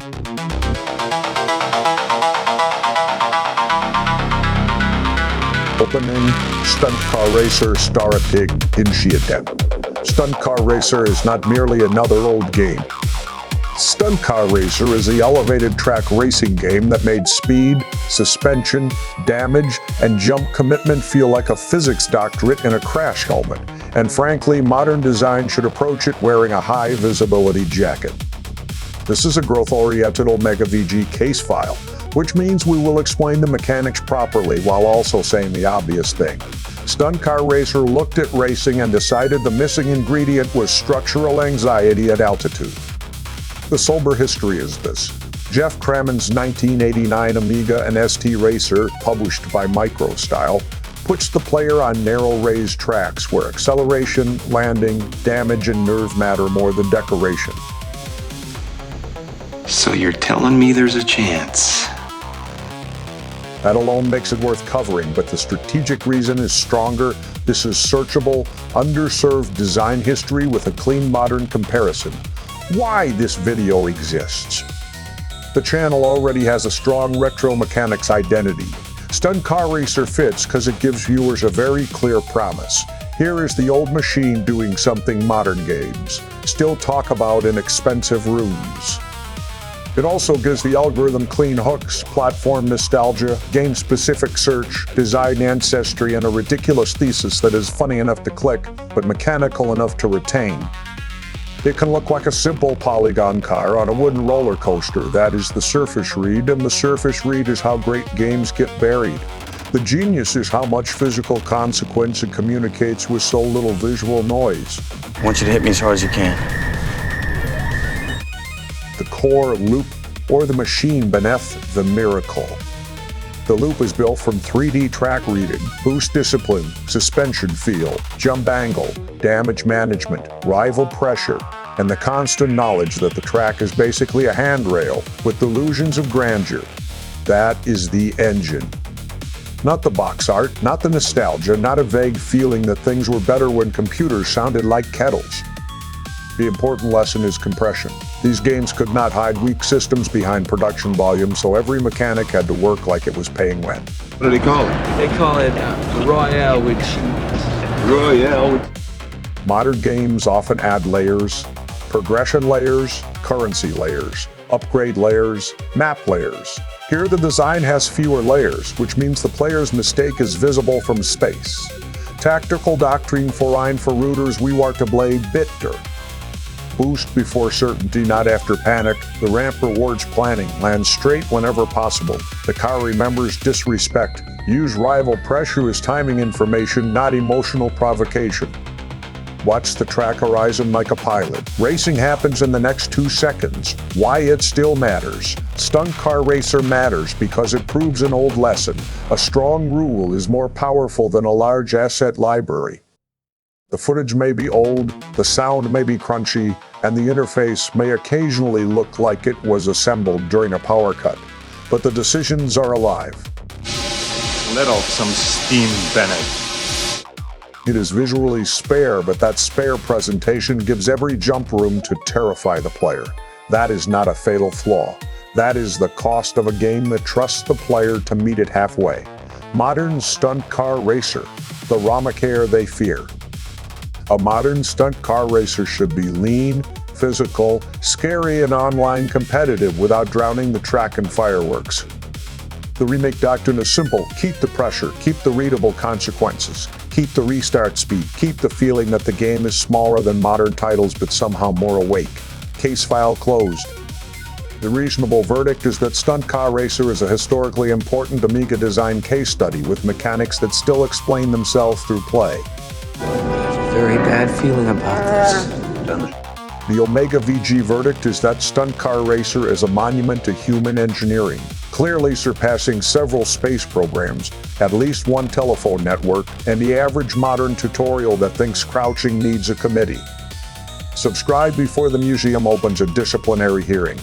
Opening Stunt Car Racer Starting Initiative. Stunt Car Racer is not merely another old game. Stunt Car Racer is the elevated track racing game that made speed, suspension, damage, and jump commitment feel like a physics doctorate in a crash helmet. And frankly, modern design should approach it wearing a high-visibility jacket. This is a growth-oriented OmegaVG case file, which means we will explain the mechanics properly while also saying the obvious thing. Stunt Car Racer looked at racing and decided the missing ingredient was structural anxiety at altitude. The sober history is this. Jeff Crammon's 1989 Amiga and ST Racer, published by MicroStyle, puts the player on narrow raised tracks where acceleration, landing, damage, and nerve matter more than decoration. So you're telling me there's a chance? That alone makes it worth covering, but the strategic reason is stronger. This is searchable, underserved design history with a clean modern comparison. Why this video exists. The channel already has a strong retro mechanics identity. Stunt Car Racer fits because it gives viewers a very clear promise. Here is the old machine doing something modern games still talk about in expensive rooms. It also gives the algorithm clean hooks, platform nostalgia, game-specific search, design ancestry, and a ridiculous thesis that is funny enough to click, but mechanical enough to retain. It can look like a simple polygon car on a wooden roller coaster. That is the surface read, and the surface read is how great games get buried. The genius is how much physical consequence it communicates with so little visual noise. I want you to hit me as hard as you can. The core loop, or the machine beneath the miracle. The loop is built from 3D track reading, boost discipline, suspension feel, jump angle, damage management, rival pressure, and the constant knowledge that the track is basically a handrail with delusions of grandeur. That is the engine. Not the box art, not the nostalgia, not a vague feeling that things were better when computers sounded like kettles. The important lesson is compression. These games could not hide weak systems behind production volume, so every mechanic had to work like it was paying rent. What do they call it? They call it Royale with cheese. Royale. Modern games often add layers, progression layers, currency layers, upgrade layers, map layers. Here the design has fewer layers, which means the player's mistake is visible from space. Tactical doctrine foreign for rooters we are to blade bitter. Boost before certainty, not after panic. The ramp rewards planning. Land straight whenever possible. The car remembers disrespect. Use rival pressure as timing information, not emotional provocation. Watch the track horizon like a pilot. Racing happens in the next 2 seconds. Why it still matters. Stunt Car Racer matters because it proves an old lesson. A strong rule is more powerful than a large asset library. The footage may be old, the sound may be crunchy, and the interface may occasionally look like it was assembled during a power cut. But the decisions are alive. Let off some steam, Bennett. It is visually spare, but that spare presentation gives every jump room to terrify the player. That is not a fatal flaw. That is the cost of a game that trusts the player to meet it halfway. Modern Stunt Car Racer, the Ramacare they fear. A modern stunt car racer should be lean, physical, scary, and online competitive without drowning the track in fireworks. The remake doctrine is simple. Keep the pressure, keep the readable consequences, keep the restart speed, keep the feeling that the game is smaller than modern titles but somehow more awake. Case file closed. The reasonable verdict is that Stunt Car Racer is a historically important Amiga design case study with mechanics that still explain themselves through play. Very bad feeling about this. The OmegaVG verdict is that Stunt Car Racer is a monument to human engineering, clearly surpassing several space programs, at least one telephone network, and the average modern tutorial that thinks crouching needs a committee. Subscribe before the museum opens a disciplinary hearing.